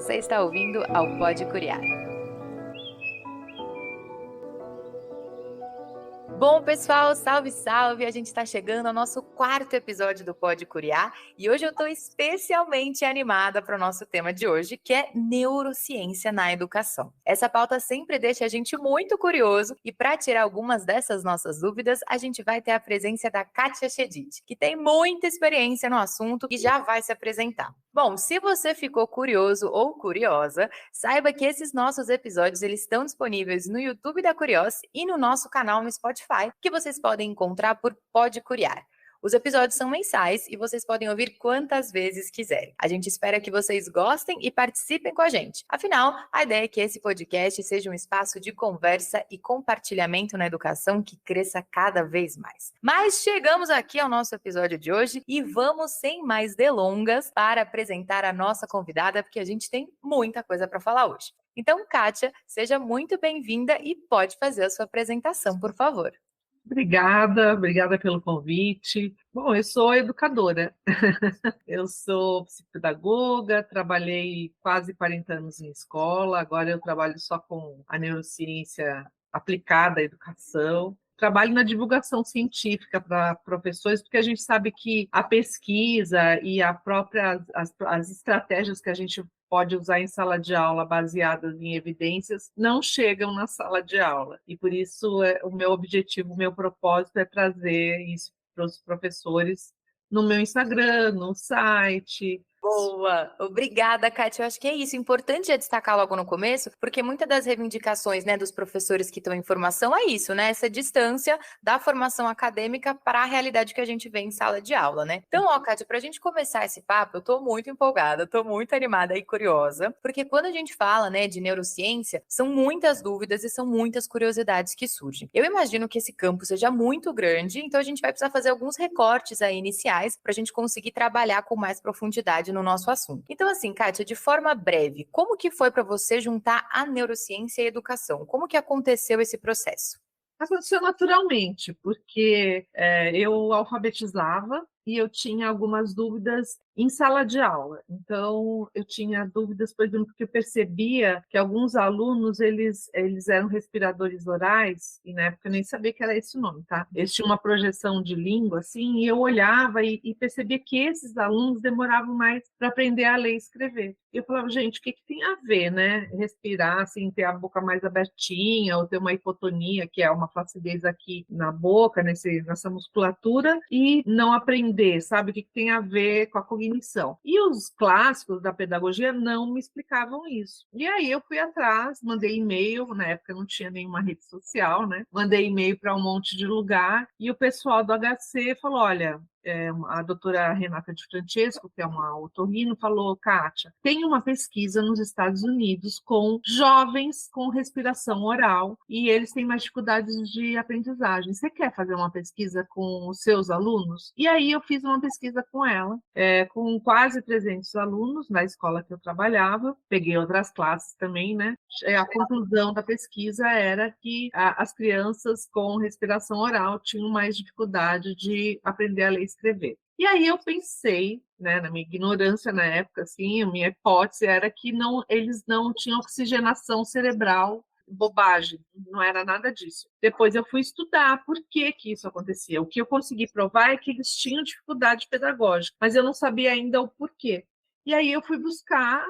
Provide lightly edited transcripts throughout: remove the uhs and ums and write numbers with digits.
Você está ouvindo ao Pode Curiar. Bom, pessoal, salve, salve! A gente está chegando ao nosso 4º episódio do Pode Curiar e hoje eu estou especialmente animada para o nosso tema de hoje, que é neurociência na educação. Essa pauta sempre deixa a gente muito curioso e para tirar algumas dessas nossas dúvidas, a gente vai ter a presença da Kátia Chedid, que tem muita experiência no assunto e já vai se apresentar. Bom, se você ficou curioso ou curiosa, saiba que esses nossos episódios eles estão disponíveis no YouTube da Curiós e no nosso canal no Spotify, que vocês podem encontrar por Pode Curiar. Os episódios são mensais e vocês podem ouvir quantas vezes quiserem. A gente espera que vocês gostem e participem com a gente. Afinal, a ideia é que esse podcast seja um espaço de conversa e compartilhamento na educação que cresça cada vez mais. Mas chegamos aqui ao nosso episódio de hoje e vamos, sem mais delongas, para apresentar a nossa convidada, porque a gente tem muita coisa para falar hoje. Então, Kátia, seja muito bem-vinda e pode fazer a sua apresentação, por favor. Obrigada pelo convite. Bom, eu sou educadora, eu sou psicopedagoga, trabalhei quase 40 anos em escola, agora eu trabalho só com a neurociência aplicada à educação. Trabalho na divulgação científica para professores, porque a gente sabe que a pesquisa e as estratégias que a gente pode usar em sala de aula baseadas em evidências não chegam na sala de aula. E por isso o meu objetivo, o meu propósito é trazer isso para os professores no meu Instagram, no site. Boa! Obrigada, Kátia. Eu acho que é isso. Importante é destacar logo no começo, porque muitas das reivindicações, né, dos professores que estão em formação é isso, né? Essa distância da formação acadêmica para a realidade que a gente vê em sala de aula, né? Então, ó, Kátia, para a gente começar esse papo, eu estou muito empolgada, estou muito animada e curiosa, porque quando a gente fala, né, de neurociência, são muitas dúvidas e são muitas curiosidades que surgem. Eu imagino que esse campo seja muito grande, então a gente vai precisar fazer alguns recortes aí iniciais para a gente conseguir trabalhar com mais profundidade no nosso assunto. Então, assim, Kátia, de forma breve, como que foi para você juntar a neurociência e a educação? Como que aconteceu esse processo? Aconteceu naturalmente, porque eu alfabetizava e eu tinha algumas dúvidas em sala de aula. Então, eu tinha dúvidas, por exemplo, porque eu percebia que alguns alunos, eles eram respiradores orais, e na época eu nem sabia que era esse o nome, tá? Eles tinham uma projeção de língua, assim, e eu olhava e percebia que esses alunos demoravam mais para aprender a ler e escrever. E eu falava, gente, o que tem a ver, né? Respirar, assim, ter a boca mais abertinha, ou ter uma hipotonia, que é uma flacidez aqui na boca, nessa musculatura, e não aprender, sabe? O que tem a ver com a cognição. E os clássicos da pedagogia não me explicavam isso. E aí eu fui atrás, mandei e-mail, na época não tinha nenhuma rede social, né? Mandei e-mail para um monte de lugar, e o pessoal do HC falou, olha, a doutora Renata de Francesco, que é uma otorrino, falou, Kátia, tem uma pesquisa nos Estados Unidos com jovens com respiração oral e eles têm mais dificuldades de aprendizagem. Você quer fazer uma pesquisa com os seus alunos? E aí eu fiz uma pesquisa com ela, com quase 300 alunos na escola que eu trabalhava, peguei outras classes também, né? A conclusão da pesquisa era que as crianças com respiração oral tinham mais dificuldade de aprender a ler e escrever. E aí eu pensei, né, na minha ignorância na época, assim, a minha hipótese era que eles não tinham oxigenação cerebral. Bobagem, não era nada disso. Depois eu fui estudar por que isso acontecia. O que eu consegui provar é que eles tinham dificuldade pedagógica, mas eu não sabia ainda o porquê. E aí eu fui buscar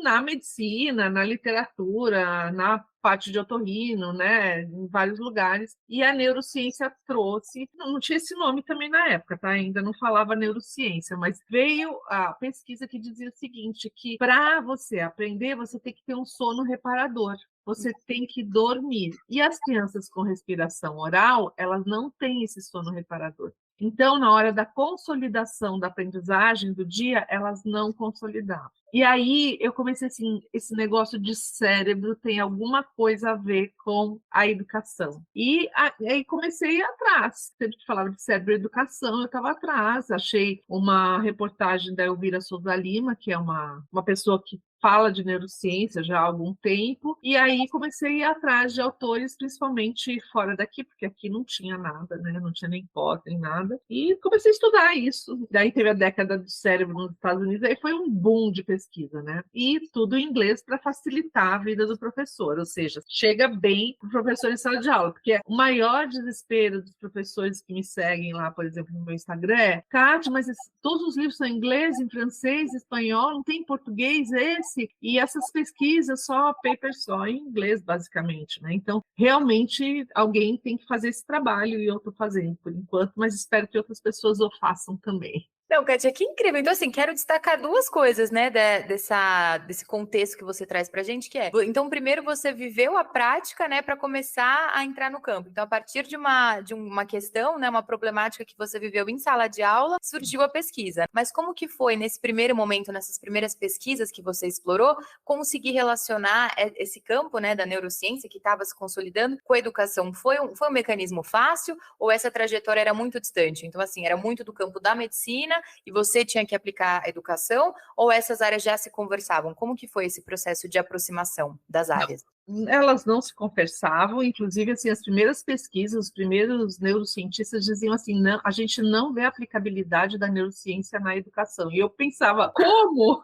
na medicina, na literatura, na parte de otorrino, né, em vários lugares, e a neurociência trouxe, não tinha esse nome também na época, tá? Ainda não falava neurociência, mas veio a pesquisa que dizia o seguinte, que para você aprender, você tem que ter um sono reparador. Você tem que dormir. E as crianças com respiração oral, elas não têm esse sono reparador. Então, na hora da consolidação da aprendizagem do dia, elas não consolidavam. E aí eu comecei assim, esse negócio de cérebro tem alguma coisa a ver com a educação. E aí comecei a ir atrás. Sempre que falava de cérebro e educação, eu estava atrás. Achei uma reportagem da Elvira Souza Lima, que é uma pessoa que fala de neurociência já há algum tempo, e aí comecei a ir atrás de autores, principalmente fora daqui, porque aqui não tinha nada, né? Não tinha nem pós, nem nada, e comecei a estudar isso. Daí teve a década do cérebro nos Estados Unidos, aí foi um boom de pesquisa pesquisa, né? E tudo em inglês para facilitar a vida do professor, ou seja, chega bem para o professor em sala de aula, porque o maior desespero dos professores que me seguem lá, por exemplo, no meu Instagram é: Kátia, mas todos os livros são em inglês, em francês, em espanhol, não tem em português esse? E essas pesquisas só paper só em inglês, basicamente, né? Então, realmente, alguém tem que fazer esse trabalho e eu estou fazendo por enquanto, mas espero que outras pessoas o façam também. Não, Kátia, que incrível. Então, assim, quero destacar duas coisas, né, desse contexto que você traz pra gente, que é, então, primeiro você viveu a prática, né, para começar a entrar no campo. Então, a partir de uma questão, né, uma problemática que você viveu em sala de aula, surgiu a pesquisa. Mas como que foi nesse primeiro momento, nessas primeiras pesquisas que você explorou, conseguir relacionar esse campo, né, da neurociência que estava se consolidando com a educação? Foi um mecanismo fácil ou essa trajetória era muito distante? Então, assim, era muito do campo da medicina e você tinha que aplicar a educação, ou essas áreas já se conversavam? Como que foi esse processo de aproximação das áreas? Elas não se conversavam, inclusive, assim, as primeiras pesquisas, os primeiros neurocientistas diziam assim: não, a gente não vê a aplicabilidade da neurociência na educação. E eu pensava, como?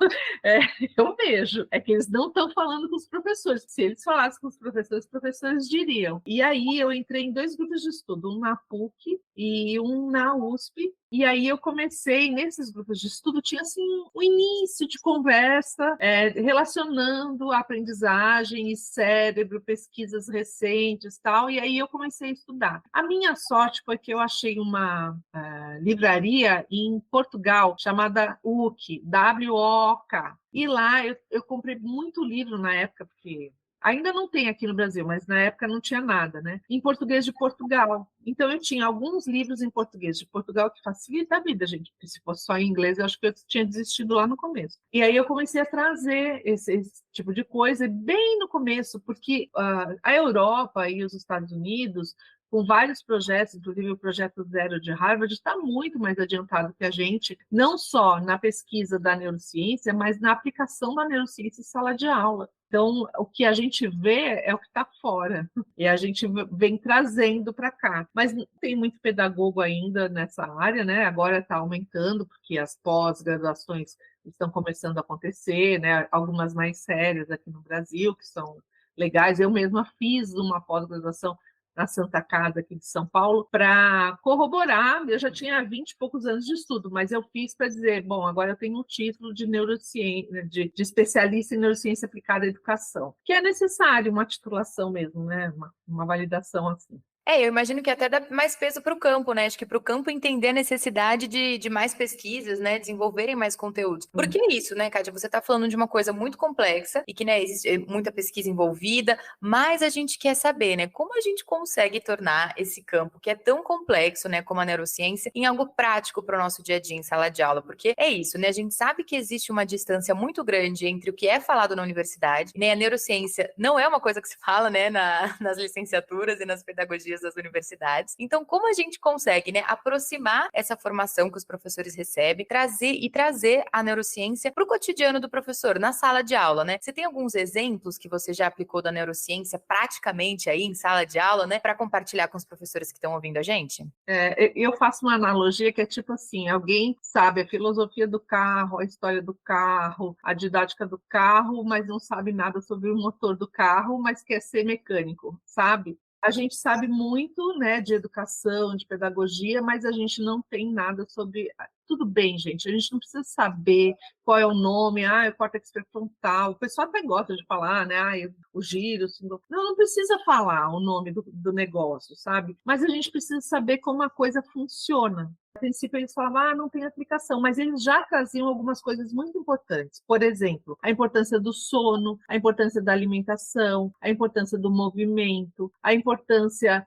Eu vejo, é que eles não estão falando com os professores. Se eles falassem com os professores diriam. E aí eu entrei em 2 grupos de estudo, um na PUC e um na USP. E aí eu comecei, nesses grupos de estudo, tinha assim um início de conversa, relacionando a aprendizagem e cérebro, pesquisas recentes e tal, e aí eu comecei a estudar. A minha sorte foi que eu achei uma livraria em Portugal, chamada WOOK, W-O-K. E lá eu comprei muito livro na época, porque ainda não tem aqui no Brasil, mas na época não tinha nada, né? Em português de Portugal. Então eu tinha alguns livros em português de Portugal que facilita a vida, gente. Porque se fosse só em inglês, eu acho que eu tinha desistido lá no começo. E aí eu comecei a trazer esse tipo de coisa bem no começo, porque a Europa e os Estados Unidos, com vários projetos, inclusive o projeto Zero de Harvard, está muito mais adiantado que a gente, não só na pesquisa da neurociência, mas na aplicação da neurociência em sala de aula. Então, o que a gente vê é o que está fora, e a gente vem trazendo para cá. Mas não tem muito pedagogo ainda nessa área, né? Agora está aumentando, porque as pós-graduações estão começando a acontecer, né? Algumas mais sérias aqui no Brasil, que são legais. Eu mesma fiz uma pós-graduação na Santa Casa aqui de São Paulo, para corroborar. Eu já tinha 20 e poucos anos de estudo, mas eu fiz para dizer, bom, agora eu tenho um título de neurociência, de especialista em neurociência aplicada à educação, que é necessário uma titulação mesmo, né? Uma validação assim. Eu imagino que até dá mais peso para o campo, né? Acho que para o campo entender a necessidade de mais pesquisas, né? Desenvolverem mais conteúdos. Porque é isso, né, Kátia? Você está falando de uma coisa muito complexa e que, né, existe muita pesquisa envolvida, mas a gente quer saber, né? Como a gente consegue tornar esse campo, que é tão complexo, né, como a neurociência, em algo prático para o nosso dia a dia em sala de aula? Porque é isso, né? A gente sabe que existe uma distância muito grande entre o que é falado na universidade, né? A neurociência não é uma coisa que se fala, né, nas licenciaturas e nas pedagogias das universidades. Então, como a gente consegue, né, aproximar essa formação que os professores recebem, trazer a neurociência para o cotidiano do professor, na sala de aula, né? Você tem alguns exemplos que você já aplicou da neurociência praticamente aí em sala de aula, né, para compartilhar com os professores que estão ouvindo a gente? Eu faço uma analogia que é tipo assim: alguém sabe a filosofia do carro, a história do carro, a didática do carro, mas não sabe nada sobre o motor do carro, mas quer ser mecânico, sabe? A gente sabe muito, né, de educação, de pedagogia, mas a gente não tem nada sobre. Tudo bem, gente, a gente não precisa saber qual é o nome, o córtex pré-frontal. O pessoal até gosta de falar, né? O giro, não precisa falar o nome do negócio, sabe? Mas a gente precisa saber como a coisa funciona. A princípio eles falavam, não tem aplicação, mas eles já traziam algumas coisas muito importantes. Por exemplo, a importância do sono, a importância da alimentação, a importância do movimento, a importância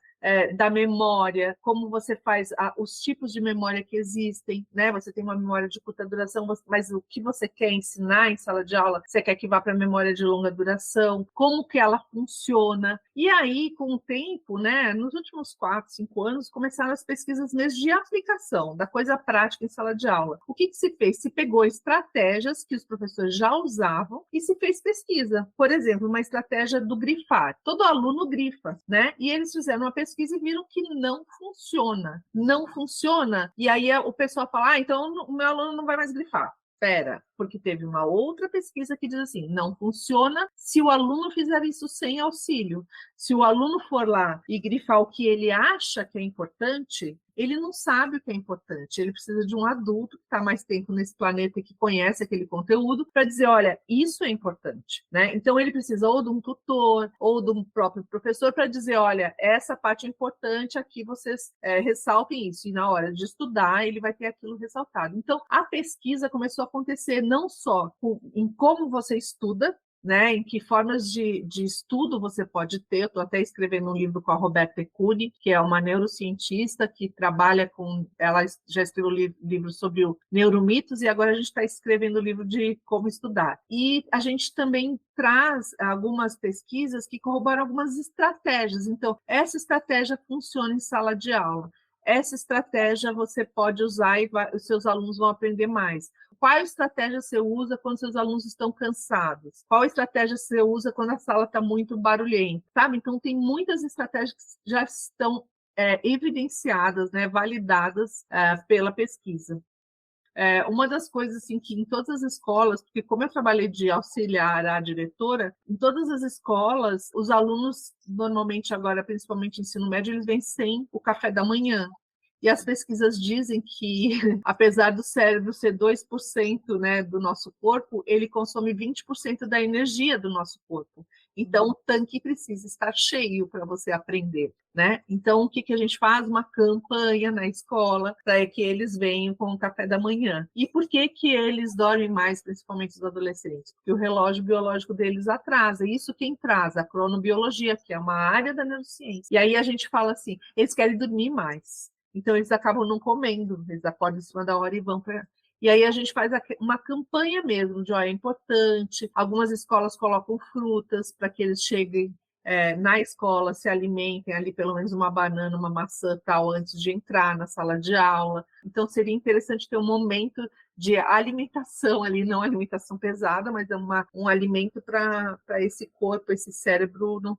da memória, como você faz os tipos de memória que existem, né? Você tem uma memória de curta duração, mas o que você quer ensinar em sala de aula, você quer que vá para a memória de longa duração, como que ela funciona. E aí, com o tempo, né, nos últimos 4, 5 anos, começaram as pesquisas mesmo de aplicação da coisa prática em sala de aula. O que se fez? Se pegou estratégias que os professores já usavam e se fez pesquisa. Por exemplo, uma estratégia do grifar. Todo aluno grifa, né? E eles fizeram uma pesquisa e viram que não funciona. Não funciona. E aí o pessoal fala, então o meu aluno não vai mais grifar. Espera, porque teve uma outra pesquisa que diz assim, não funciona se o aluno fizer isso sem auxílio. Se o aluno for lá e grifar o que ele acha que é importante, ele não sabe o que é importante. Ele precisa de um adulto que está mais tempo nesse planeta e que conhece aquele conteúdo para dizer, olha, isso é importante, né? Então ele precisa ou de um tutor ou de um próprio professor para dizer, olha, essa parte é importante, aqui vocês ressaltem isso. E na hora de estudar, ele vai ter aquilo ressaltado. Então a pesquisa começou a acontecer não só em como você estuda, né, em que formas de estudo você pode ter. Eu estou até escrevendo um livro com a Roberta Cuny, que é uma neurocientista que trabalha com... Ela já escreveu livro sobre o neuromitos e agora a gente está escrevendo o livro de como estudar. E a gente também traz algumas pesquisas que corroboram algumas estratégias. Então, essa estratégia funciona em sala de aula. Essa estratégia você pode usar e os seus alunos vão aprender mais. Qual estratégia você usa quando seus alunos estão cansados? Qual estratégia você usa quando a sala está muito barulhenta? Sabe? Então, tem muitas estratégias que já estão evidenciadas, né, validadas pela pesquisa. Uma das coisas assim, que em todas as escolas, porque como eu trabalhei de auxiliar à diretora, em todas as escolas, os alunos, normalmente agora, principalmente ensino médio, eles vêm sem o café da manhã. E as pesquisas dizem que, apesar do cérebro ser 2%, né, do nosso corpo, ele consome 20% da energia do nosso corpo. Então, o tanque precisa estar cheio para você aprender, né? Então, o que a gente faz? Uma campanha na escola para que eles venham com o café da manhã. E por que eles dormem mais, principalmente os adolescentes? Porque o relógio biológico deles atrasa. Isso quem traz? A cronobiologia, que é uma área da neurociência. E aí a gente fala assim, eles querem dormir mais. Então, eles acabam não comendo, eles acordam em cima da hora e vão para... E aí a gente faz uma campanha mesmo de, ó, é importante. Algumas escolas colocam frutas para que eles cheguem na escola, se alimentem ali pelo menos uma banana, uma maçã tal, antes de entrar na sala de aula. Então, seria interessante ter um momento de alimentação ali, não alimentação pesada, mas um alimento para esse corpo, esse cérebro não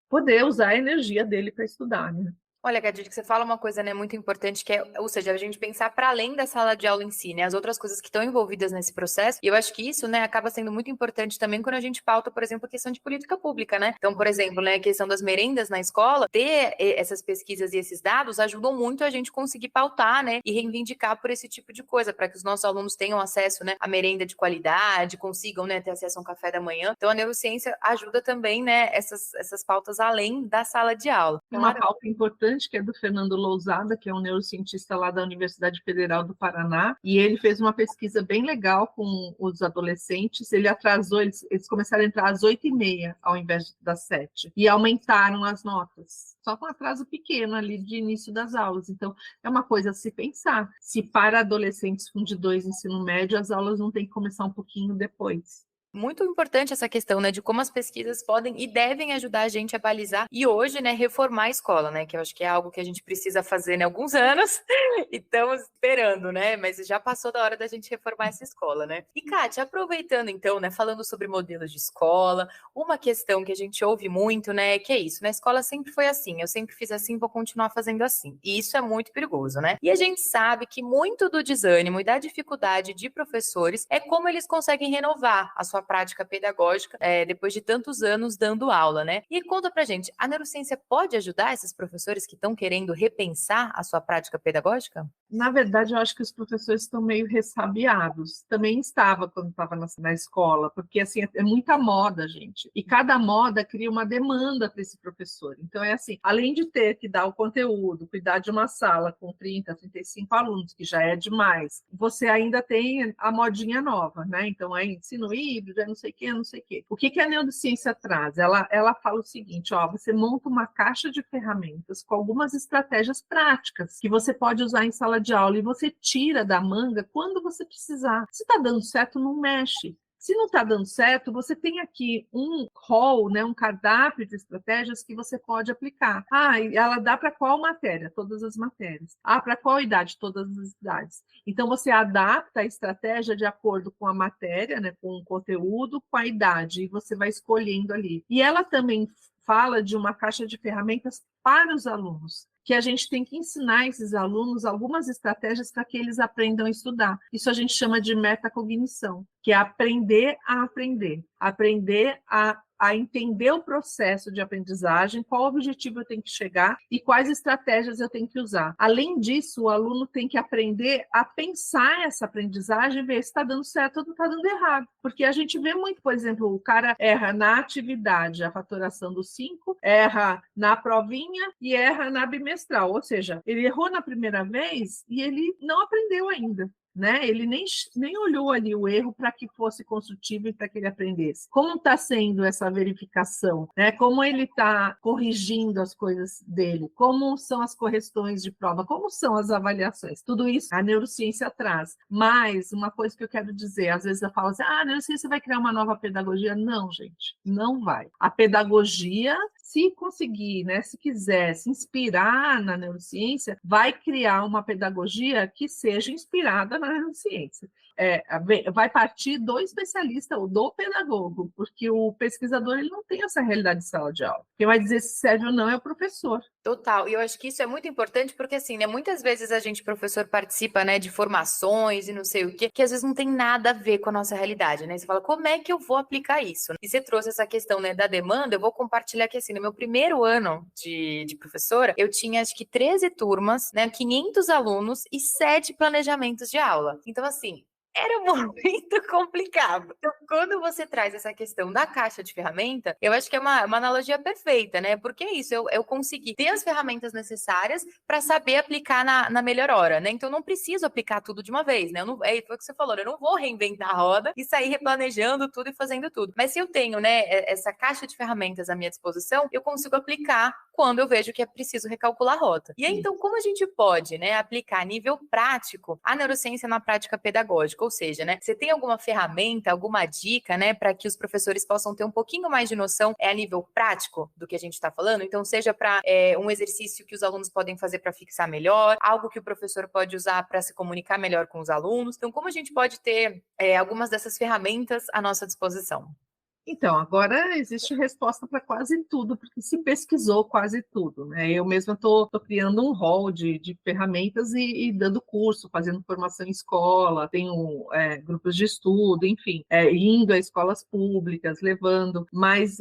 poder usar a energia dele para estudar, né? Olha, Gadi, que você fala uma coisa, né, muito importante, que é, ou seja, a gente pensar para além da sala de aula em si, né, as outras coisas que estão envolvidas nesse processo, e eu acho que isso, né, acaba sendo muito importante também quando a gente pauta, por exemplo, a questão de política pública, né, então, por exemplo, né, a questão das merendas na escola, ter essas pesquisas e esses dados ajudam muito a gente conseguir pautar, né, e reivindicar por esse tipo de coisa, para que os nossos alunos tenham acesso, né, a merenda de qualidade, consigam, né, ter acesso a um café da manhã, então a neurociência ajuda também, né, essas pautas além da sala de aula. Uma pauta importante que é do Fernando Lousada, que é um neurocientista lá da Universidade Federal do Paraná, e ele fez uma pesquisa bem legal com os adolescentes. Ele atrasou, eles começaram a entrar às 8h30 ao invés das 7, e aumentaram as notas, só com um atraso pequeno ali de início das aulas. Então, é uma coisa a se pensar. Se para adolescentes com de 2 ensino médio, as aulas não têm que começar um pouquinho depois. Muito importante essa questão, né, de como as pesquisas podem e devem ajudar a gente a balizar e hoje, né, reformar a escola, né, que eu acho que é algo que a gente precisa fazer, né, alguns anos e estamos esperando, né, mas já passou da hora da gente reformar essa escola, né. E, Kátia, aproveitando então, né, falando sobre modelos de escola, uma questão que a gente ouve muito, né, que é isso, na escola sempre foi assim, eu sempre fiz assim, vou continuar fazendo assim, e isso é muito perigoso, né. E a gente sabe que muito do desânimo e da dificuldade de professores é como eles conseguem renovar a sua prática pedagógica depois de tantos anos dando aula, né? E conta pra gente, a neurociência pode ajudar esses professores que estão querendo repensar a sua prática pedagógica? Na verdade, eu acho que os professores estão meio ressabiados. Também estava quando estava na escola, porque assim é muita moda, gente. E cada moda cria uma demanda para esse professor. Então é assim, além de ter que dar o conteúdo, cuidar de uma sala com 30, 35 alunos, que já é demais, você ainda tem a modinha nova, né? Então é ensino híbrido, é não sei o quê, não sei o quê. O que a neurociência traz? Ela fala o seguinte, ó, você monta uma caixa de ferramentas com algumas estratégias práticas que você pode usar em sala de aula e você tira da manga quando você precisar. Se está dando certo, não mexe. Se não está dando certo, você tem aqui um rol, né, um cardápio de estratégias que você pode aplicar. Ah, e ela dá para qual matéria? Todas as matérias. Ah, para qual idade? Todas as idades. Então, você adapta a estratégia de acordo com a matéria, né, com o conteúdo, com a idade, e você vai escolhendo ali. E ela também fala de uma caixa de ferramentas para os alunos. que a gente tem que ensinar esses alunos algumas estratégias para que eles aprendam a estudar. Isso a gente chama de metacognição, que é aprender a aprender, aprender a entender o processo de aprendizagem, qual objetivo eu tenho que chegar e quais estratégias eu tenho que usar. Além disso, o aluno tem que aprender a pensar essa aprendizagem e ver se está dando certo ou não está dando errado. Porque a gente vê muito, por exemplo, o cara erra na atividade, a fatoração do 5, erra na provinha e erra na bimestral. Ou seja, ele errou na primeira vez e ele não aprendeu ainda. Né? Ele nem olhou ali o erro para que fosse construtivo e para que ele aprendesse. Como está sendo essa verificação? Né? Como ele está corrigindo as coisas dele? Como são as correções de prova? Como são as avaliações? Tudo isso a neurociência traz. Mas uma coisa que eu quero dizer, às vezes eu falo assim, a neurociência vai criar uma nova pedagogia. Não, gente, não vai. A pedagogia, se conseguir, né, se quiser se inspirar na neurociência, vai criar uma pedagogia que seja inspirada na neurociência. Vai partir do especialista ou do pedagogo, porque o pesquisador ele não tem essa realidade de sala de aula. Quem vai dizer se serve ou não é o professor. Total, e eu acho que isso é muito importante porque, assim, né, muitas vezes a gente, professor, participa, né, de formações e não sei o quê, que às vezes não tem nada a ver com a nossa realidade, né? Você fala, como é que eu vou aplicar isso? E você trouxe essa questão, né, da demanda, eu vou compartilhar aqui, assim, no meu primeiro ano de professora, eu tinha, acho que 13 turmas, né, 500 alunos e 7 planejamentos de aula. Então, assim, era muito complicado. Então, quando você traz essa questão da caixa de ferramenta, eu acho que é uma analogia perfeita, né? Porque é isso, eu consegui ter as ferramentas necessárias para saber aplicar na melhor hora, né? Então, eu não preciso aplicar tudo de uma vez, né? Foi o que você falou, eu não vou reinventar a roda e sair replanejando tudo e fazendo tudo. Mas se eu tenho, né, essa caixa de ferramentas à minha disposição, eu consigo aplicar quando eu vejo que é preciso recalcular a rota. E aí, então, como a gente pode, né, aplicar a nível prático a neurociência na prática pedagógica? Ou seja, né, você tem alguma ferramenta, alguma dica, né, para que os professores possam ter um pouquinho mais de noção a nível prático do que a gente está falando? Então, seja para um exercício que os alunos podem fazer para fixar melhor, algo que o professor pode usar para se comunicar melhor com os alunos. Então, como a gente pode ter algumas dessas ferramentas à nossa disposição? Então, agora existe resposta para quase tudo, porque se pesquisou quase tudo, né? Eu mesma estou criando um hall de ferramentas e dando curso, fazendo formação em escola, tenho grupos de estudo, enfim, indo a escolas públicas, levando. Mas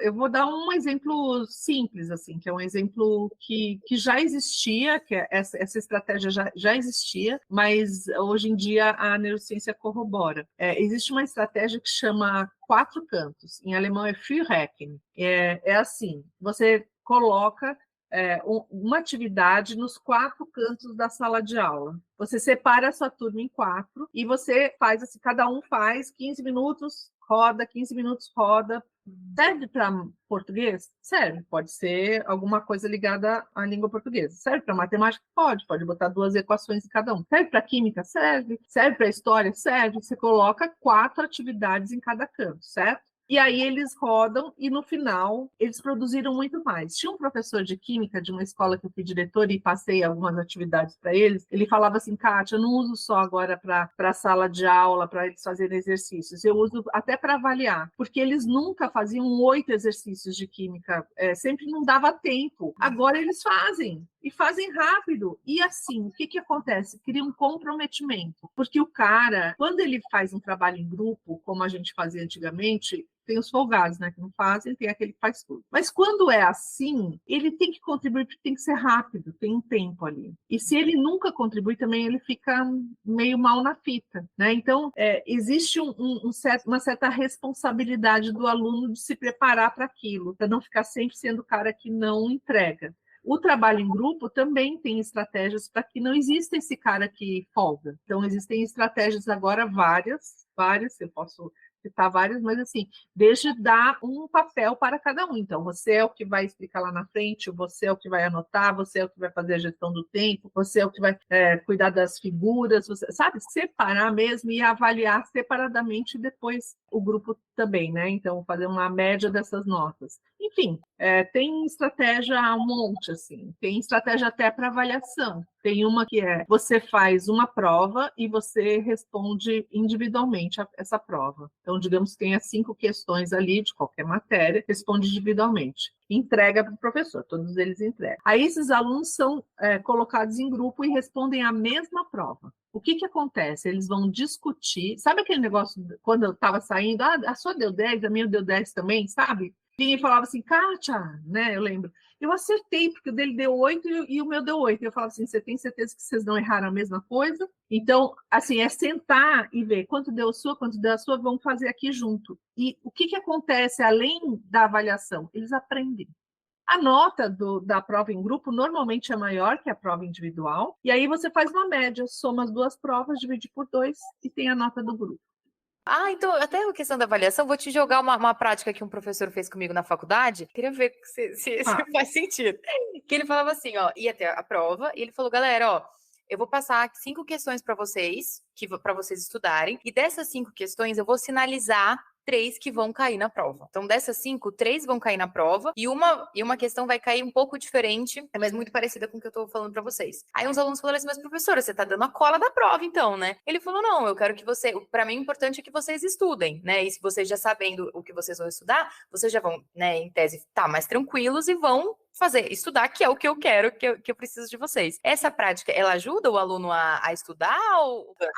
eu vou dar um exemplo simples, assim, que é um exemplo que já existia, que essa estratégia já existia, mas hoje em dia a neurociência corrobora. Existe uma estratégia que chama 4 cantos. Em alemão é Fürrecken. É assim, você coloca uma atividade nos 4 cantos da sala de aula. Você separa a sua turma em 4 e você faz assim, cada um faz 15 minutos, roda, 15 minutos, roda. Serve para português? Serve. Pode ser alguma coisa ligada à língua portuguesa. Serve para matemática? Pode botar 2 equações em cada um. Serve para química? Serve. Serve para história? Serve. Você coloca 4 atividades em cada canto, certo? E aí eles rodam e no final eles produziram muito mais. Tinha um professor de química de uma escola que eu fui diretora e passei algumas atividades para eles. Ele falava assim, Kátia, eu não uso só agora para a sala de aula, para eles fazerem exercícios. Eu uso até para avaliar, porque eles nunca faziam 8 exercícios de química. Sempre não dava tempo. Agora eles fazem. E fazem rápido. E assim, o que acontece? Cria um comprometimento. Porque o cara, quando ele faz um trabalho em grupo, como a gente fazia antigamente, tem os folgados, né, que não fazem, tem aquele que faz tudo. Mas quando é assim, ele tem que contribuir, porque tem que ser rápido, tem um tempo ali. E se ele nunca contribui também, ele fica meio mal na fita, né? Então, existe uma certa responsabilidade do aluno de se preparar para aquilo, para não ficar sempre sendo o cara que não entrega. O trabalho em grupo também tem estratégias para que não exista esse cara que folga. Então, existem estratégias agora várias, eu posso citar várias, mas assim, desde dar um papel para cada um. Então, você é o que vai explicar lá na frente, você é o que vai anotar, você é o que vai fazer a gestão do tempo, você é o que vai cuidar das figuras, você, sabe? Separar mesmo e avaliar separadamente depois o grupo também, né? Então, fazer uma média dessas notas. Enfim, tem estratégia a um monte, assim. Tem estratégia até para avaliação. Tem uma que você faz uma prova e você responde individualmente essa prova. Então, digamos que tenha 5 questões ali de qualquer matéria, responde individualmente. Entrega para o professor, todos eles entregam. Aí esses alunos são colocados em grupo e respondem a mesma prova. O que acontece? Eles vão discutir. Sabe aquele negócio, quando eu estava saindo, a sua deu 10, a minha deu 10 também, sabe? Ninguém falava assim, Kátia, né? Eu lembro. Eu acertei, porque o dele deu 8 e o meu deu 8. Eu falava assim, você tem certeza que vocês não erraram a mesma coisa? Então, assim, é sentar e ver quanto deu a sua, quanto deu a sua, vamos fazer aqui junto. E o que acontece além da avaliação? Eles aprendem. A nota da prova em grupo normalmente é maior que a prova individual, e aí você faz uma média, soma as 2 provas, divide por 2 e tem a nota do grupo. Então, até a questão da avaliação, vou te jogar uma prática que um professor fez comigo na faculdade. Queria ver se faz sentido. Que ele falava assim, ó, ia ter a prova, e ele falou, galera, ó, eu vou passar 5 questões para vocês estudarem, e dessas 5 questões eu vou sinalizar 3 que vão cair na prova. Então, dessas 5, 3 vão cair na prova, e uma questão vai cair um pouco diferente, mas muito parecida com o que eu tô falando para vocês. Aí uns alunos falaram assim, mas professora, você tá dando a cola da prova então, né? Ele falou, não, eu quero que para mim o importante é que vocês estudem, né? E se vocês já sabendo o que vocês vão estudar, vocês já vão, né, em tese, estar mais tranquilos e vão estudar, que é o que eu quero, que eu preciso de vocês. Essa prática, ela ajuda o aluno a estudar?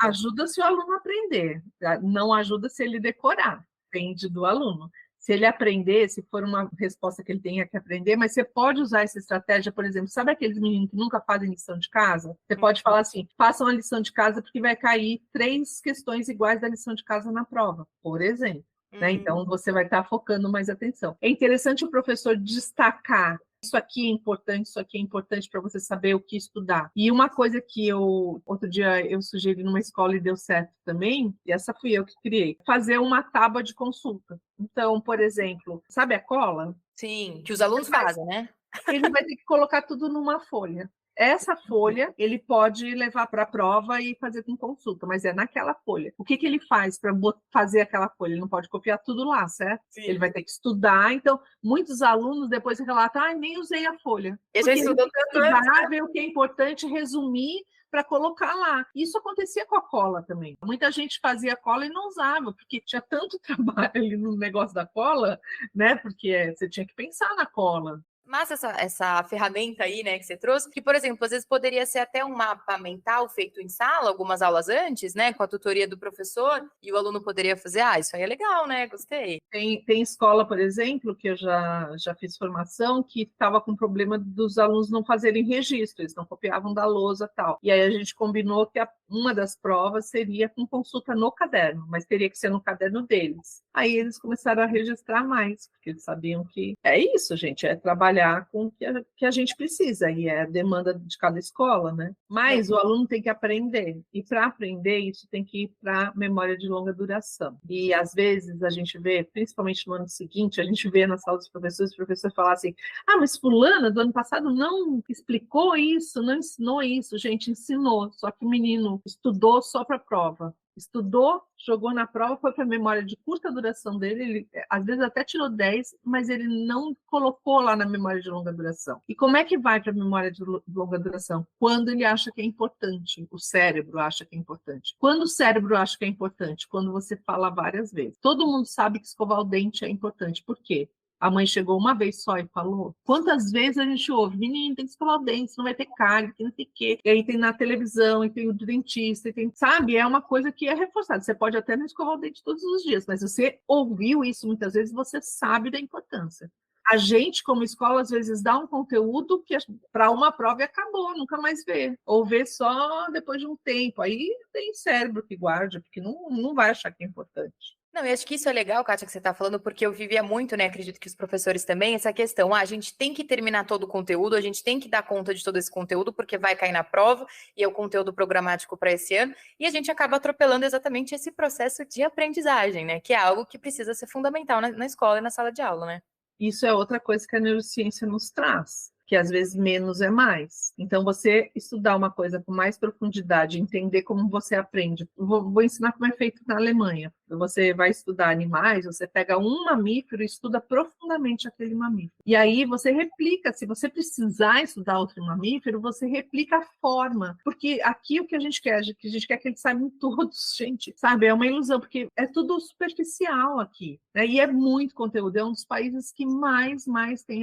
Ajuda se o aluno aprender, não ajuda se ele decorar, depende do aluno. Se ele aprender, se for uma resposta que ele tenha que aprender, mas você pode usar essa estratégia, por exemplo, sabe aqueles meninos que nunca fazem lição de casa? Você pode falar assim, façam a lição de casa porque vai cair 3 questões iguais da lição de casa na prova, por exemplo. Né? Então, você vai estar focando mais atenção. É interessante o professor destacar isso aqui é importante para você saber o que estudar. E uma coisa que outro dia eu sugeri numa escola e deu certo também, e essa fui eu que criei, fazer uma tábua de consulta. Então, por exemplo, sabe a cola? Sim, que os alunos fazem, né? Ele vai ter que colocar tudo numa folha. Essa folha ele pode levar para a prova e fazer com consulta, mas é naquela folha. O que ele faz para fazer aquela folha? Ele não pode copiar tudo lá, certo? Sim. Ele vai ter que estudar. Então, muitos alunos depois relatam, nem usei a folha. Eu já estudou estudar, ver o que é importante, resumir para colocar lá. Isso acontecia com a cola também. Muita gente fazia cola e não usava, porque tinha tanto trabalho ali no negócio da cola, né? Porque você tinha que pensar na cola. Mas essa ferramenta aí, né, que você trouxe, que, por exemplo, às vezes poderia ser até um mapa mental feito em sala, algumas aulas antes, né, com a tutoria do professor, e o aluno poderia fazer, isso aí é legal, né, gostei. Tem escola, por exemplo, que eu já fiz formação, que estava com problema dos alunos não fazerem registro, eles não copiavam da lousa e tal. E aí a gente combinou que uma das provas seria com consulta no caderno, mas teria que ser no caderno deles. Aí eles começaram a registrar mais, porque eles sabiam que é isso, gente, é trabalhar com o que a gente precisa, e é a demanda de cada escola, né? Mas o aluno tem que aprender, e para aprender isso tem que ir para memória de longa duração. E às vezes a gente vê, principalmente no ano seguinte, a gente vê na sala dos professores, o professor falar assim, mas fulana do ano passado não explicou isso, não ensinou isso. Gente, ensinou, só que o menino estudou só para a prova. Estudou, jogou na prova, foi para a memória de curta duração dele, ele às vezes até tirou 10, mas ele não colocou lá na memória de longa duração. E como é que vai para a memória de longa duração? Quando ele acha que é importante, o cérebro acha que é importante. Quando o cérebro acha que é importante? Quando você fala várias vezes. Todo mundo sabe que escovar o dente é importante. Por quê? A mãe chegou uma vez só e falou. Quantas vezes a gente ouve? Menino, tem que escovar o dente, não vai ter cárie, tem não sei o quê. E aí tem na televisão, e tem o dentista, e tem, sabe? É uma coisa que é reforçada. Você pode até não escovar o dente todos os dias, mas você ouviu isso muitas vezes, você sabe da importância. A gente, como escola, às vezes dá um conteúdo que para uma prova e acabou, nunca mais vê. Ou vê só depois de um tempo. Aí tem cérebro que guarda, porque não vai achar que é importante. Não, eu acho que isso é legal, Kátia, que você está falando, porque eu vivia muito, né? Acredito que os professores também, essa questão, a gente tem que terminar todo o conteúdo, a gente tem que dar conta de todo esse conteúdo, porque vai cair na prova, e é o conteúdo programático para esse ano, e a gente acaba atropelando exatamente esse processo de aprendizagem, né? Que é algo que precisa ser fundamental na escola e na sala de aula, né? Isso é outra coisa que a neurociência nos traz. que às vezes menos é mais. Então, você estudar uma coisa com mais profundidade, entender como você aprende. Vou ensinar como é feito na Alemanha. Você vai estudar animais, você pega um mamífero e estuda profundamente aquele mamífero. E aí você replica, se você precisar estudar outro mamífero, você replica a forma. Porque aqui o que a gente quer que eles saibam todos, gente, sabe? É uma ilusão, porque é tudo superficial aqui, né? E é muito conteúdo, é um dos países que mais tem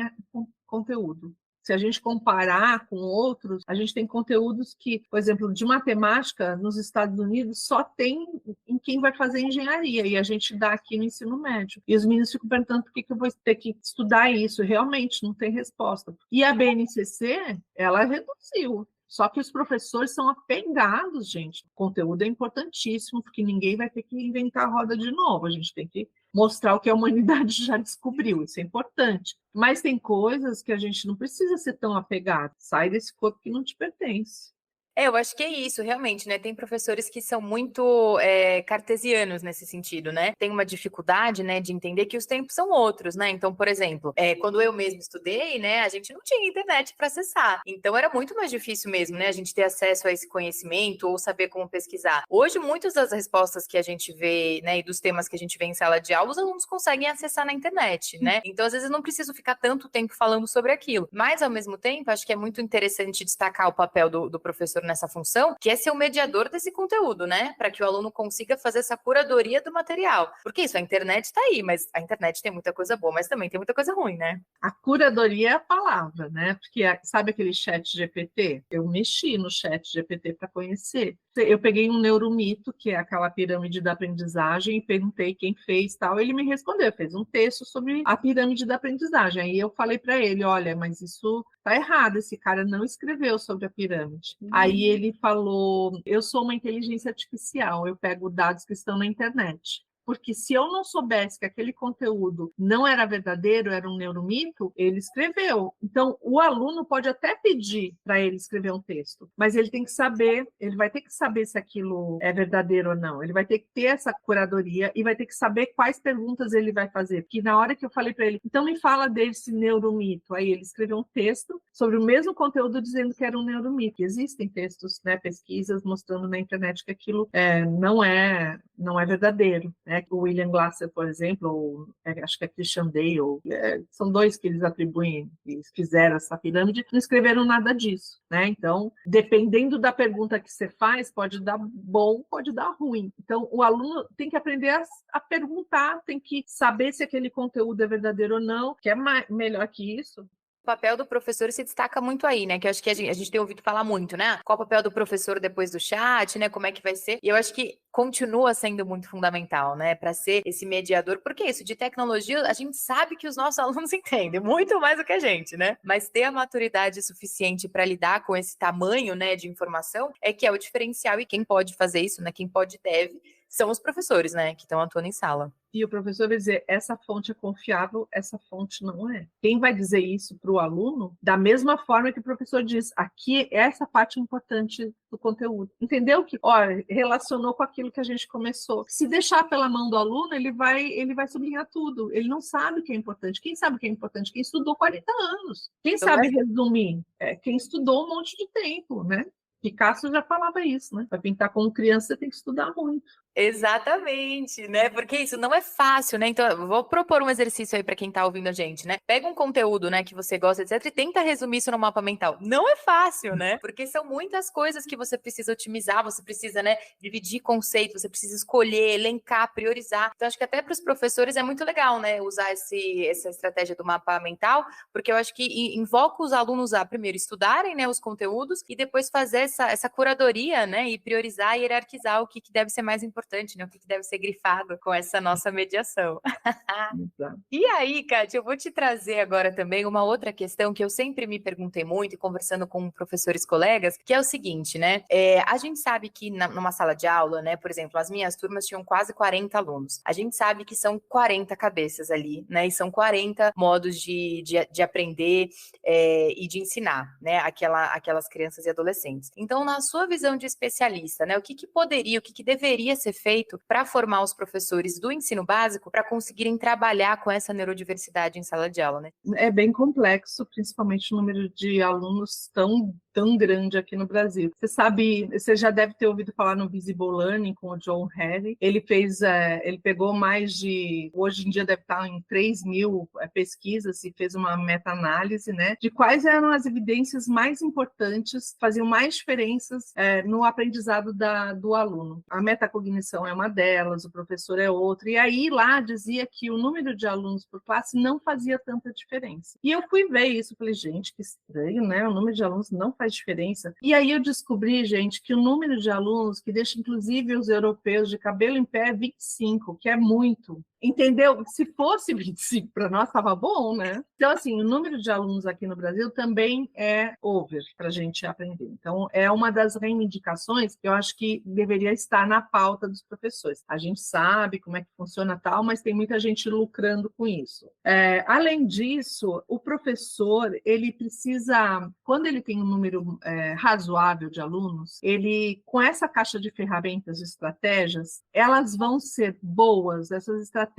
conteúdo. Se a gente comparar com outros, a gente tem conteúdos que, por exemplo, de matemática, nos Estados Unidos, só tem em quem vai fazer engenharia, e a gente dá aqui no ensino médio. E os meninos ficam perguntando por que eu vou ter que estudar isso. Realmente, não tem resposta. E a BNCC, ela reduziu. Só que os professores são apegados, gente. O conteúdo é importantíssimo, porque ninguém vai ter que inventar a roda de novo. A gente tem que mostrar o que a humanidade já descobriu, isso é importante. Mas tem coisas que a gente não precisa ser tão apegado. Sai desse corpo que não te pertence. Eu acho que é isso, realmente, né? Tem professores que são muito cartesianos nesse sentido, né? Tem uma dificuldade, né, de entender que os tempos são outros, né? Então, por exemplo, quando eu mesmo estudei, né, a gente não tinha internet para acessar. Então, era muito mais difícil mesmo, né, a gente ter acesso a esse conhecimento ou saber como pesquisar. Hoje, muitas das respostas que a gente vê, né, e dos temas que a gente vê em sala de aula, os alunos conseguem acessar na internet, né? Então, às vezes, eu não preciso ficar tanto tempo falando sobre aquilo. Mas, ao mesmo tempo, acho que é muito interessante destacar o papel do professor nessa função, que é ser o mediador desse conteúdo, né? Para que o aluno consiga fazer essa curadoria do material. Porque isso, a internet está aí, mas a internet tem muita coisa boa, mas também tem muita coisa ruim, né? A curadoria é a palavra, né? Porque sabe aquele chat GPT? Eu mexi no chat GPT para conhecer. Eu peguei um neuromito, que é aquela pirâmide da aprendizagem, e perguntei quem fez tal. Ele me respondeu, fez um texto sobre a pirâmide da aprendizagem. Aí eu falei para ele, olha, mas isso tá errado, esse cara não escreveu sobre a pirâmide. Aí ele falou, eu sou uma inteligência artificial, eu pego dados que estão na internet. Porque se eu não soubesse que aquele conteúdo não era verdadeiro, era um neuromito, ele escreveu. Então, o aluno pode até pedir para ele escrever um texto, mas ele tem que saber, ele vai ter que saber se aquilo é verdadeiro ou não. Ele vai ter que ter essa curadoria e vai ter que saber quais perguntas ele vai fazer. Porque na hora que eu falei para ele, então me fala desse neuromito, aí ele escreveu um texto sobre o mesmo conteúdo dizendo que era um neuromito. Existem textos, né, pesquisas mostrando na internet que aquilo não é verdadeiro. O William Glasser, por exemplo, ou acho que é Christian Dale, são dois que eles atribuem, que fizeram essa pirâmide, não escreveram nada disso, né? Então, dependendo da pergunta que você faz, pode dar bom, pode dar ruim. Então, o aluno tem que aprender a perguntar, tem que saber se aquele conteúdo é verdadeiro ou não, que é melhor que isso. O papel do professor se destaca muito aí, né? Que eu acho que a gente tem ouvido falar muito, né? Qual o papel do professor depois do chat, né? Como é que vai ser? E eu acho que continua sendo muito fundamental, né? Para ser esse mediador. Porque isso, de tecnologia, a gente sabe que os nossos alunos entendem muito mais do que a gente, né? Mas ter a maturidade suficiente para lidar com esse tamanho, né, de informação é que é o diferencial. E quem pode fazer isso, né? Quem pode e deve, são os professores, né? Que estão atuando em sala. E o professor vai dizer, essa fonte é confiável, essa fonte não é. Quem vai dizer isso para o aluno, da mesma forma que o professor diz, aqui é essa parte importante do conteúdo. Entendeu? Que, relacionou com aquilo que a gente começou. Se deixar pela mão do aluno, ele vai sublinhar tudo. Ele não sabe o que é importante. Quem sabe o que é importante? Quem estudou 40 anos. Quem sabe resumir? Quem estudou um monte de tempo, né? Picasso já falava isso, né? Para pintar como criança, você tem que estudar muito. Exatamente, né? Porque isso não é fácil, né? Então, eu vou propor um exercício aí para quem tá ouvindo a gente, né? Pega um conteúdo, né, que você gosta, etc, e tenta resumir isso no mapa mental. Não é fácil, né? Porque são muitas coisas que você precisa otimizar, você precisa, né, dividir conceitos, você precisa escolher, elencar, priorizar. Então, acho que até para os professores é muito legal, né, usar essa estratégia do mapa mental, porque eu acho que invoca os alunos a primeiro estudarem, né, os conteúdos e depois fazer essa curadoria, né, e priorizar e hierarquizar o que deve ser mais importante, né? O que deve ser grifado com essa nossa mediação. E aí, Kátia, eu vou te trazer agora também uma outra questão que eu sempre me perguntei muito, e conversando com professores colegas, que é o seguinte, né? A gente sabe que numa sala de aula, né, por exemplo, as minhas turmas tinham quase 40 alunos. A gente sabe que são 40 cabeças ali, né? E são 40 modos de aprender e de ensinar, né? Aquelas crianças e adolescentes. Então, na sua visão de especialista, né? O que deveria ser ser feito para formar os professores do ensino básico para conseguirem trabalhar com essa neurodiversidade em sala de aula, né? É bem complexo, principalmente o número de alunos tão grande aqui no Brasil. Você sabe, você já deve ter ouvido falar no Visible Learning com o John Hattie. Ele pegou hoje em dia deve estar em 3.000 pesquisas e fez uma meta-análise, né, de quais eram as evidências mais importantes, faziam mais diferenças no aprendizado do aluno. A metacognição é uma delas, o professor é outra, e aí lá dizia que o número de alunos por classe não fazia tanta diferença. E eu fui ver isso, falei, gente, que estranho, né? O número de alunos não faz diferença. E aí eu descobri, gente, que o número de alunos que deixa, inclusive, os europeus de cabelo em pé é 25, que é muito. Entendeu? Se fosse 25 para nós, estava bom, né? Então, assim, o número de alunos aqui no Brasil também é over para a gente aprender. Então, é uma das reivindicações que eu acho que deveria estar na pauta dos professores. A gente sabe como é que funciona tal, mas tem muita gente lucrando com isso. Além disso, o professor, ele precisa, quando ele tem um número razoável de alunos, ele, com essa caixa de ferramentas e estratégias, elas vão ser boas, essas estratégias,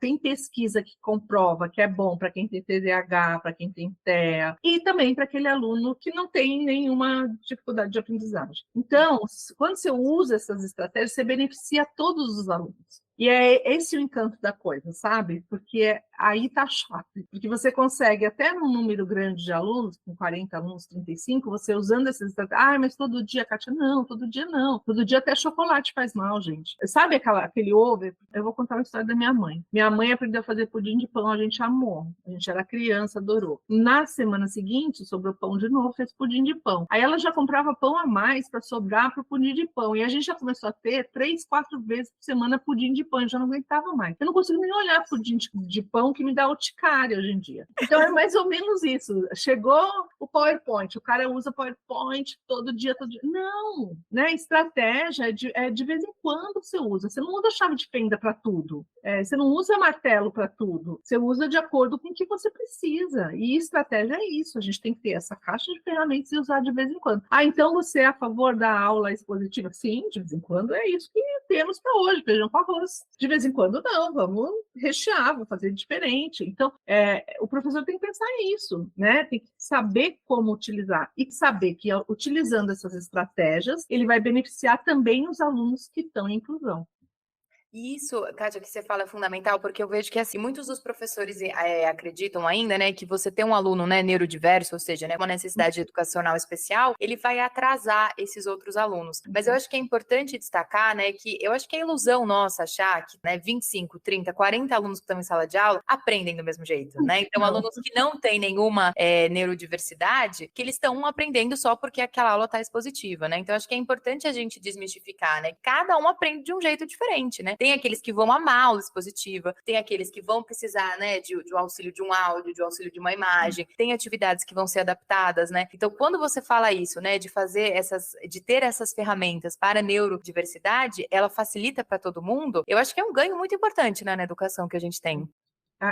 tem pesquisa que comprova que é bom para quem tem TDAH, para quem tem TEA, e também para aquele aluno que não tem nenhuma dificuldade de aprendizagem. Então, quando você usa essas estratégias, você beneficia todos os alunos. E é esse o encanto da coisa, sabe? Porque aí tá chato. Porque você consegue, até num número grande de alunos, com 40 alunos, 35, você usando essas estratégias. Mas todo dia, Kátia, não, todo dia não. Todo dia até chocolate faz mal, gente. Sabe aquele over? Eu vou contar uma história da minha mãe. Minha mãe aprendeu a fazer pudim de pão, a gente amou. A gente era criança, adorou. Na semana seguinte, sobrou pão de novo, fez pudim de pão. Aí ela já comprava pão a mais para sobrar para o pudim de pão. E a gente já começou a ter 3, 4 vezes por semana pudim de pão. Eu já não aguentava mais. Eu não consigo nem olhar pudim de pão que me dá urticária hoje em dia. Então é mais ou menos isso. Chegou o PowerPoint, o cara usa PowerPoint todo dia, todo dia. Não, né? Estratégia de vez em quando você usa. Você não usa chave de fenda para tudo. Você não usa martelo para tudo. Você usa de acordo com o que você precisa. E estratégia é isso. A gente tem que ter essa caixa de ferramentas e usar de vez em quando. Então você é a favor da aula expositiva? Sim, de vez em quando é isso que temos para hoje, feijão com arroz. De vez em quando não, vamos rechear, vamos fazer diferente. Então, o professor tem que pensar nisso, né? Tem que saber como utilizar e saber que utilizando essas estratégias, ele vai beneficiar também os alunos que estão em inclusão. Isso, Kátia, que você fala é fundamental, porque eu vejo que, assim, muitos dos professores acreditam ainda, né, que você ter um aluno, né, neurodiverso, ou seja, né, uma necessidade educacional especial, ele vai atrasar esses outros alunos. Mas eu acho que é importante destacar, né, que eu acho que é ilusão nossa achar que, né, 25, 30, 40 alunos que estão em sala de aula aprendem do mesmo jeito, né? Então, alunos que não têm nenhuma neurodiversidade, que eles estão aprendendo só porque aquela aula está expositiva, né? Então, acho que é importante a gente desmistificar, né? Cada um aprende de um jeito diferente, né? Tem aqueles que vão amar a aula expositiva, tem aqueles que vão precisar, né, de um auxílio de um áudio, de um auxílio de uma imagem, tem atividades que vão ser adaptadas, né? Então, quando você fala isso, né, de ter essas ferramentas para a neurodiversidade, ela facilita para todo mundo, eu acho que é um ganho muito importante, né, na educação que a gente tem.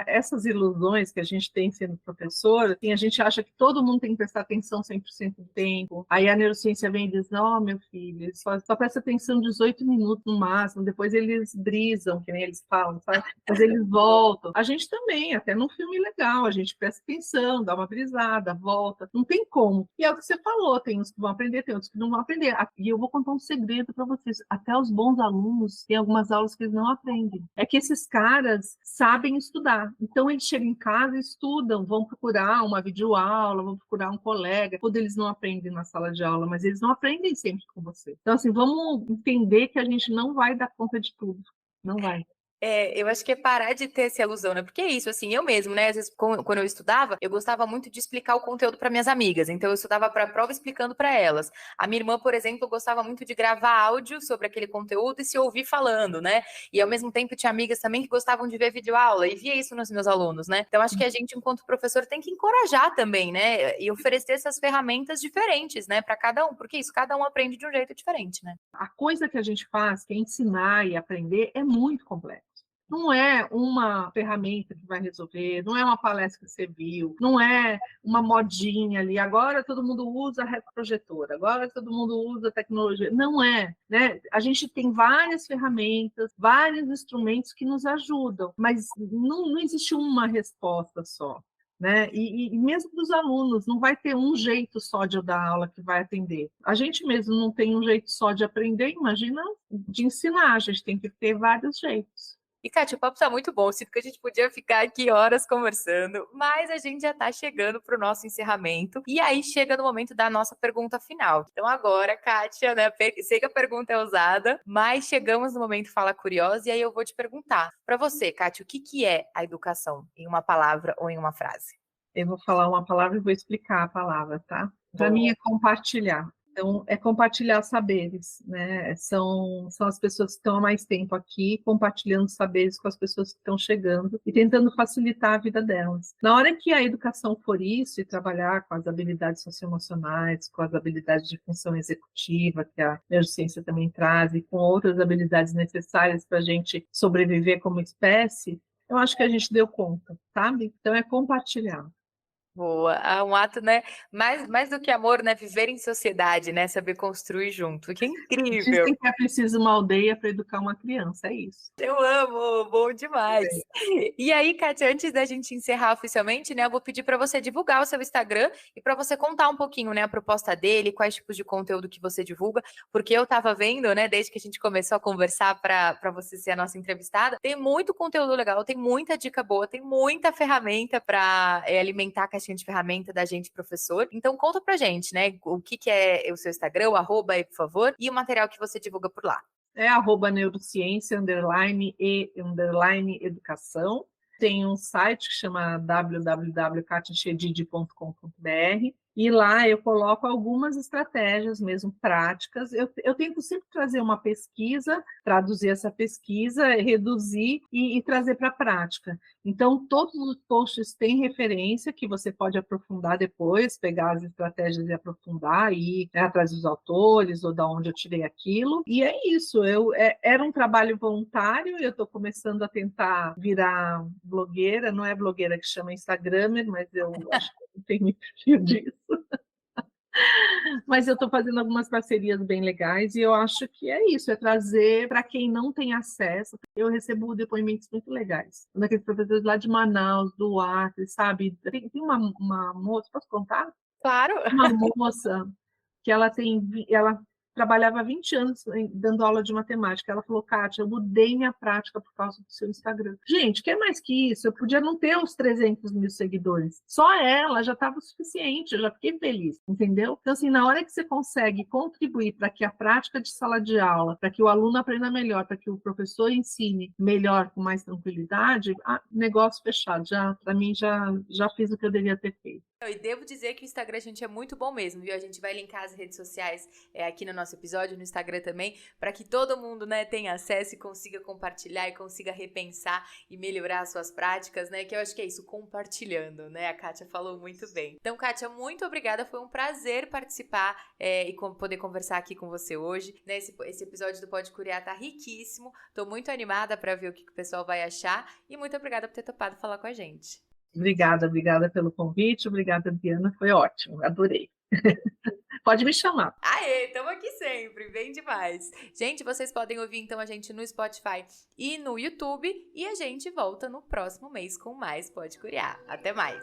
Essas ilusões que a gente tem sendo professor, assim, a gente acha que todo mundo tem que prestar atenção 100% do tempo. Aí a neurociência vem e diz, não, meu filho, só presta atenção 18 minutos no máximo, depois eles brisam, que nem eles falam, sabe? Mas eles voltam. A gente também, até num filme legal, a gente presta atenção, dá uma brisada, volta. Não tem como. E é o que você falou, tem uns que vão aprender, tem outros que não vão aprender. E eu vou contar um segredo para vocês. Até os bons alunos têm algumas aulas que eles não aprendem. É que esses caras sabem estudar. Então, eles chegam em casa e estudam, vão procurar uma videoaula, vão procurar um colega, quando eles não aprendem na sala de aula, mas eles não aprendem sempre com você. Então, assim, vamos entender que a gente não vai dar conta de tudo. Não vai. Eu acho que é parar de ter essa ilusão, né? Porque é isso, assim, eu mesmo, né? Às vezes, quando eu estudava, eu gostava muito de explicar o conteúdo para minhas amigas. Então, eu estudava para a prova explicando para elas. A minha irmã, por exemplo, gostava muito de gravar áudio sobre aquele conteúdo e se ouvir falando, né? E, ao mesmo tempo, tinha amigas também que gostavam de ver videoaula e via isso nos meus alunos, né? Então, acho que a gente, enquanto professor, tem que encorajar também, né? E oferecer essas ferramentas diferentes, né? Para cada um, porque isso, cada um aprende de um jeito diferente, né? A coisa que a gente faz, que é ensinar e aprender, é muito complexo. Não é uma ferramenta que vai resolver, não é uma palestra que você viu, não é uma modinha ali. Agora todo mundo usa retroprojetor, agora todo mundo usa tecnologia. Não é, né? A gente tem várias ferramentas, vários instrumentos que nos ajudam, mas não existe uma resposta só. Né? E mesmo para os alunos, não vai ter um jeito só de eu dar aula que vai atender. A gente mesmo não tem um jeito só de aprender, imagina de ensinar, a gente tem que ter vários jeitos. E, Kátia, o papo tá muito bom. Sinto que a gente podia ficar aqui horas conversando, mas a gente já tá chegando pro nosso encerramento. E aí chega no momento da nossa pergunta final. Então agora, Kátia, né? Sei que a pergunta é ousada, mas chegamos no momento Fala Curiosa e aí eu vou te perguntar. Para você, Kátia, o que é a educação? Em uma palavra ou em uma frase? Eu vou falar uma palavra e vou explicar a palavra, tá? Para mim é compartilhar. Então, é compartilhar saberes, né? São as pessoas que estão há mais tempo aqui, compartilhando saberes com as pessoas que estão chegando e tentando facilitar a vida delas. Na hora que a educação for isso, e trabalhar com as habilidades socioemocionais, com as habilidades de função executiva, que a neurociência também traz, e com outras habilidades necessárias para a gente sobreviver como espécie, eu acho que a gente deu conta, sabe? Então, é compartilhar. Boa, é um ato, né? Mais do que amor, né? Viver em sociedade, né? Saber construir junto. Que incrível! Dizem que é preciso uma aldeia para educar uma criança, é isso. Eu amo, bom demais. E aí, Kátia, antes da gente encerrar oficialmente, né, eu vou pedir para você divulgar o seu Instagram e para você contar um pouquinho, né, a proposta dele, quais tipos de conteúdo que você divulga, porque eu estava vendo, né, desde que a gente começou a conversar para você ser a nossa entrevistada, tem muito conteúdo legal, tem muita dica boa, tem muita ferramenta para alimentar a caixinha de ferramenta da gente, professor. Então, conta pra gente, né, o que é o seu Instagram, o arroba aí, por favor, e o material que você divulga por lá. É @neurociência, _educação. Tem um site que chama www.katiachedid.com.br e lá eu coloco algumas estratégias mesmo práticas. Eu tento sempre trazer uma pesquisa, traduzir essa pesquisa, reduzir e trazer para a prática. Então, todos os posts têm referência que você pode aprofundar depois, pegar as estratégias e aprofundar, e ir atrás dos autores ou da onde eu tirei aquilo. E é isso, era um trabalho voluntário, eu estou começando a tentar virar blogueira, não é blogueira que chama Instagramer, mas eu acho que não tenho muito perfil disso. Mas eu estou fazendo algumas parcerias bem legais e eu acho que é isso, é trazer para quem não tem acesso. Eu recebo depoimentos muito legais. Daqueles professores lá de Manaus, do Acre, sabe? Tem uma moça, posso contar? Claro! Uma moça que ela trabalhava há 20 anos dando aula de matemática. Ela falou, Kátia, eu mudei minha prática por causa do seu Instagram. Gente, quer mais que isso? Eu podia não ter os 300 mil seguidores. Só ela já estava o suficiente, eu já fiquei feliz, entendeu? Então, assim, na hora que você consegue contribuir para que a prática de sala de aula, para que o aluno aprenda melhor, para que o professor ensine melhor, com mais tranquilidade, negócio fechado. Para mim, já fiz o que eu devia ter feito. E devo dizer que o Instagram, gente, é muito bom mesmo, viu? A gente vai linkar as redes sociais aqui no nosso episódio, no Instagram também, para que todo mundo, né, tenha acesso e consiga compartilhar e consiga repensar e melhorar as suas práticas, né? Que eu acho que é isso, compartilhando, né? A Kátia falou muito bem. Então, Kátia, muito obrigada. Foi um prazer participar e poder conversar aqui com você hoje. Né? Esse episódio do Pode Curiar tá riquíssimo. Tô muito animada para ver o que o pessoal vai achar e muito obrigada por ter topado falar com a gente. Obrigada pelo convite, obrigada, Diana, foi ótimo, adorei. Pode me chamar. Aê, estamos aqui sempre, bem demais. Gente, vocês podem ouvir então a gente no Spotify e no YouTube e a gente volta no próximo mês com mais Pode Curiar. Até mais!